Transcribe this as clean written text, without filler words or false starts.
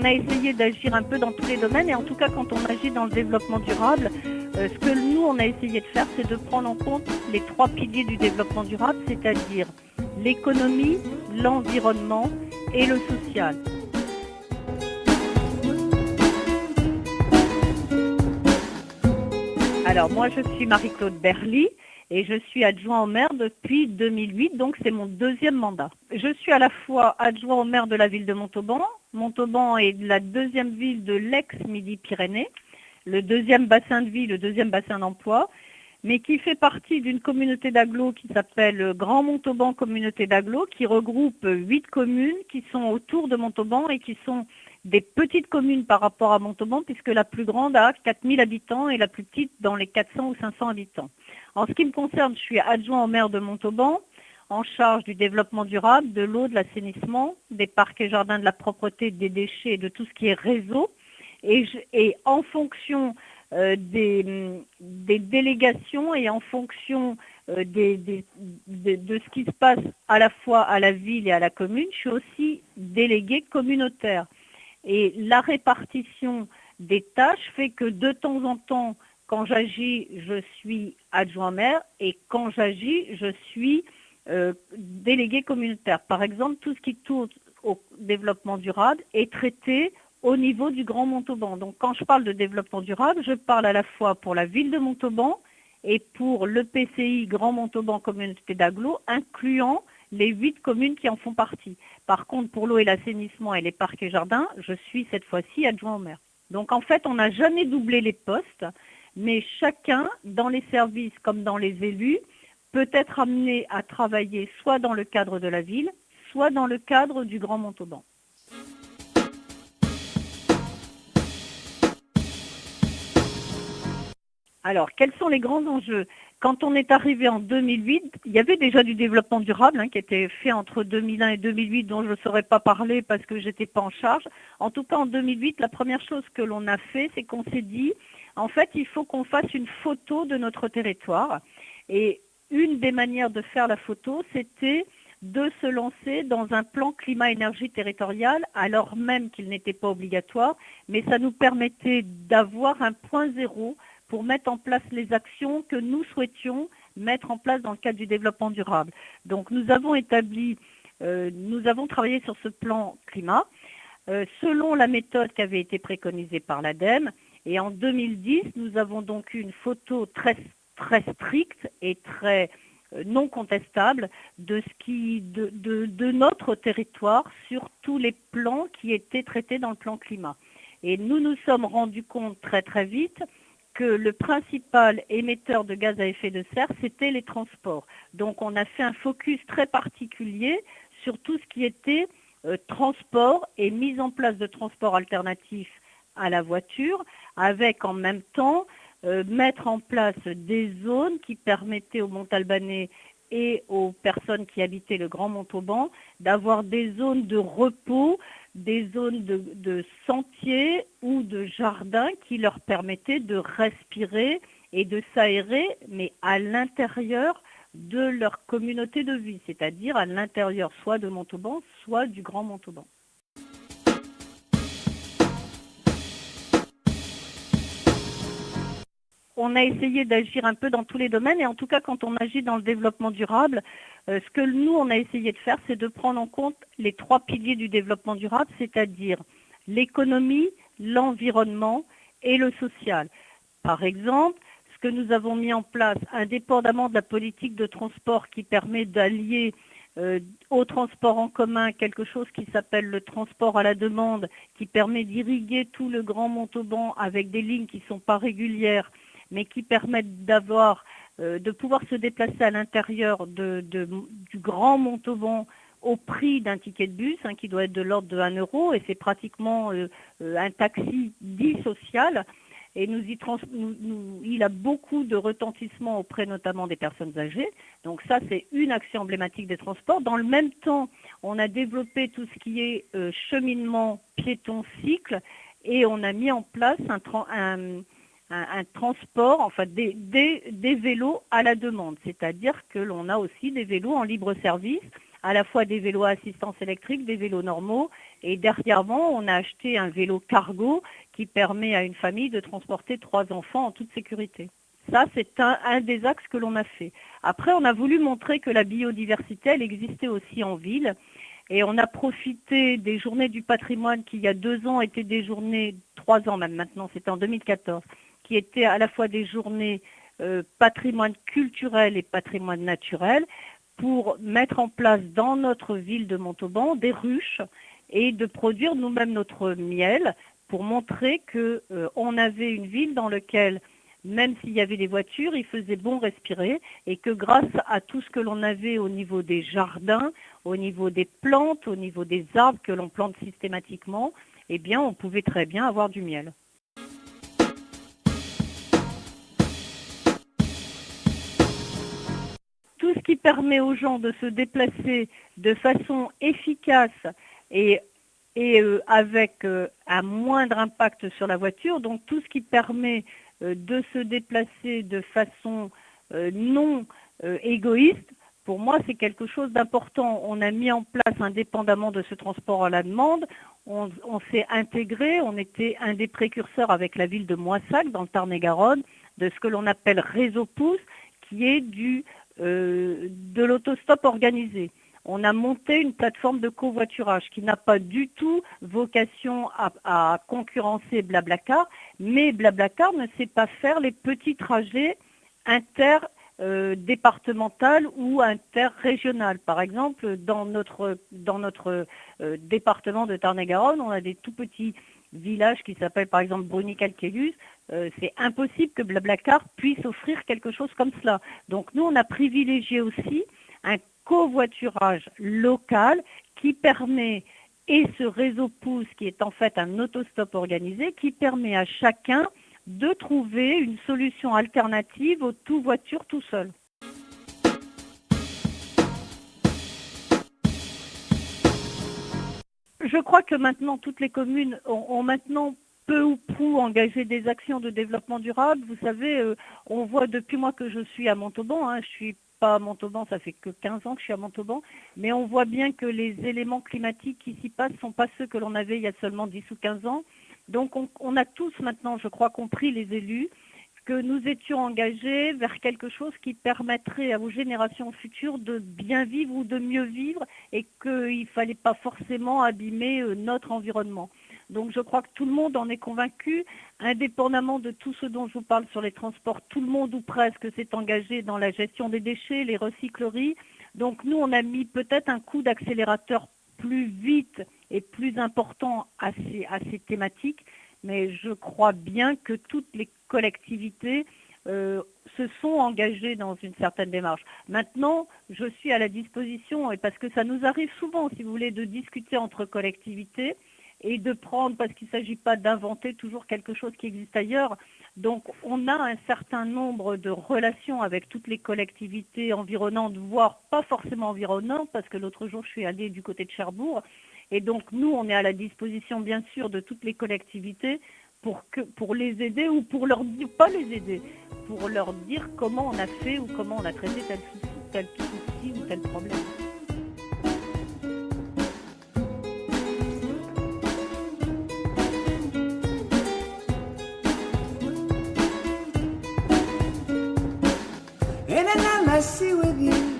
On a essayé d'agir un peu dans tous les domaines et en tout cas quand on agit dans le développement durable, ce que nous on a essayé de faire, c'est de prendre en compte les 3 piliers du développement durable, c'est-à-dire l'économie, l'environnement et le social. Alors moi je suis Marie-Claude Berly et je suis adjoint au maire depuis 2008, donc c'est mon 2e mandat. Je suis à la fois adjoint au maire de la ville de Montauban. Montauban est la 2e ville de l'ex-Midi-Pyrénées, le 2e bassin de vie, le 2e bassin d'emploi, mais qui fait partie d'une communauté d'agglos qui s'appelle Grand Montauban Communauté d'agglos, qui regroupe 8 communes qui sont autour de Montauban et qui sont des petites communes par rapport à Montauban, puisque la plus grande a 4000 habitants et la plus petite dans les 400 ou 500 habitants. En ce qui me concerne, je suis adjoint au maire de Montauban, en charge du développement durable, de l'eau, de l'assainissement, des parcs et jardins, de la propreté, des déchets et de tout ce qui est réseau. Et en fonction des délégations et en fonction de ce qui se passe à la fois à la ville et à la commune, je suis aussi déléguée communautaire. Et la répartition des tâches fait que de temps en temps, quand j'agis, je suis adjoint maire et quand j'agis, je suis délégué communautaire. Par exemple, tout ce qui tourne au développement durable est traité au niveau du Grand Montauban. Donc quand je parle de développement durable, je parle à la fois pour la ville de Montauban et pour l'EPCI Grand Montauban Communauté d'agglos, incluant les 8 communes qui en font partie. Par contre, pour l'eau et l'assainissement et les parcs et jardins, je suis cette fois-ci adjoint au maire. Donc en fait, on n'a jamais doublé les postes, mais chacun, dans les services comme dans les élus, peut être amené à travailler soit dans le cadre de la ville, soit dans le cadre du Grand Montauban. Alors, quels sont les grands enjeux? Quand on est arrivé en 2008, il y avait déjà du développement durable qui était fait entre 2001 et 2008, dont je ne saurais pas parler parce que je n'étais pas en charge. En tout cas, en 2008, la première chose que l'on a fait, c'est qu'on s'est dit, en fait, il faut qu'on fasse une photo de notre territoire. Et une des manières de faire la photo, c'était de se lancer dans un plan climat-énergie territorial, alors même qu'il n'était pas obligatoire, mais ça nous permettait d'avoir un point zéro pour mettre en place les actions que nous souhaitions mettre en place dans le cadre du développement durable. Donc nous avons travaillé sur ce plan climat selon la méthode qui avait été préconisée par l'ADEME. Et en 2010, nous avons donc eu une photo très stricte et très non contestable de notre territoire sur tous les plans qui étaient traités dans le plan climat. Et nous nous sommes rendus compte très vite que le principal émetteur de gaz à effet de serre, c'était les transports. Donc on a fait un focus très particulier sur tout ce qui était transport et mise en place de transports alternatifs à la voiture, avec en même temps mettre en place des zones qui permettaient aux Montalbanais et aux personnes qui habitaient le Grand Montauban d'avoir des zones de repos, des zones de sentiers ou de jardins qui leur permettaient de respirer et de s'aérer, mais à l'intérieur de leur communauté de vie, c'est-à-dire à l'intérieur soit de Montauban, soit du Grand Montauban. On a essayé d'agir un peu dans tous les domaines et en tout cas quand on agit dans le développement durable, ce que nous on a essayé de faire, c'est de prendre en compte les 3 piliers du développement durable, c'est-à-dire l'économie, l'environnement et le social. Par exemple, ce que nous avons mis en place, indépendamment de la politique de transport qui permet d'allier au transport en commun quelque chose qui s'appelle le transport à la demande, qui permet d'irriguer tout le Grand Montauban avec des lignes qui ne sont pas régulières, mais qui permettent de pouvoir se déplacer à l'intérieur du Grand Montauban au prix d'un ticket de bus qui doit être de l'ordre de 1 euro et c'est pratiquement un taxi dit social. Et il a beaucoup de retentissement auprès notamment des personnes âgées. Donc ça, c'est une action emblématique des transports. Dans le même temps, on a développé tout ce qui est cheminement piéton-cycle et on a mis en place un transport, enfin des vélos à la demande. C'est-à-dire que l'on a aussi des vélos en libre service à la fois des vélos à assistance électrique, des vélos normaux. Et dernièrement, on a acheté un vélo cargo qui permet à une famille de transporter 3 enfants en toute sécurité. Ça, c'est un des axes que l'on a fait. Après, on a voulu montrer que la biodiversité, elle existait aussi en ville. Et on a profité des journées du patrimoine qui, il y a 2 ans, étaient des journées, 3 ans même maintenant, c'était en 2014, qui étaient à la fois des journées patrimoine culturel et patrimoine naturel, pour mettre en place dans notre ville de Montauban des ruches et de produire nous-mêmes notre miel pour montrer qu'on avait une ville dans laquelle, même s'il y avait des voitures, il faisait bon respirer et que grâce à tout ce que l'on avait au niveau des jardins, au niveau des plantes, au niveau des arbres que l'on plante systématiquement, eh bien on pouvait très bien avoir du miel. Tout ce qui permet aux gens de se déplacer de façon efficace et avec un moindre impact sur la voiture, donc tout ce qui permet de se déplacer de façon non égoïste, pour moi c'est quelque chose d'important. On a mis en place, indépendamment de ce transport à la demande, on s'est intégré, on était un des précurseurs avec la ville de Moissac, dans le Tarn-et-Garonne, de ce que l'on appelle Réseau Pouce, qui est de l'autostop organisé. On a monté une plateforme de covoiturage qui n'a pas du tout vocation à concurrencer Blablacar, mais Blablacar ne sait pas faire les petits trajets interdépartemental ou interrégional. Par exemple, dans notre département de Tarn-et-Garonne, on a des tout petits villages qui s'appellent par exemple Brunical-Quélus. C'est impossible que Blablacar puisse offrir quelque chose comme cela. Donc nous, on a privilégié aussi un covoiturage local qui permet, et ce réseau pouce qui est en fait un autostop organisé, qui permet à chacun de trouver une solution alternative au tout voiture tout seul. Je crois que maintenant toutes les communes ont maintenant peu ou prou engagé des actions de développement durable. Vous savez, on voit depuis moi que je suis à Montauban, je suis pas à Montauban, ça fait que 15 ans que je suis à Montauban, mais on voit bien que les éléments climatiques qui s'y passent ne sont pas ceux que l'on avait il y a seulement 10 ou 15 ans. Donc on a tous maintenant, je crois, compris, les élus, que nous étions engagés vers quelque chose qui permettrait aux générations futures de bien vivre ou de mieux vivre et qu'il ne fallait pas forcément abîmer notre environnement. Donc je crois que tout le monde en est convaincu, indépendamment de tout ce dont je vous parle sur les transports, tout le monde ou presque s'est engagé dans la gestion des déchets, les recycleries. Donc nous, on a mis peut-être un coup d'accélérateur plus vite et plus important à ces thématiques, mais je crois bien que toutes les collectivités se sont engagées dans une certaine démarche. Maintenant, je suis à la disposition, et parce que ça nous arrive souvent, si vous voulez, de discuter entre collectivités, et de prendre, parce qu'il ne s'agit pas d'inventer toujours quelque chose qui existe ailleurs. Donc on a un certain nombre de relations avec toutes les collectivités environnantes, voire pas forcément environnantes, parce que l'autre jour je suis allée du côté de Cherbourg, et donc nous on est à la disposition bien sûr de toutes les collectivités pour les aider, ou pour leur dire, pas les aider, pour leur dire comment on a fait ou comment on a traité tel souci ou tel problème. Anytime I see with you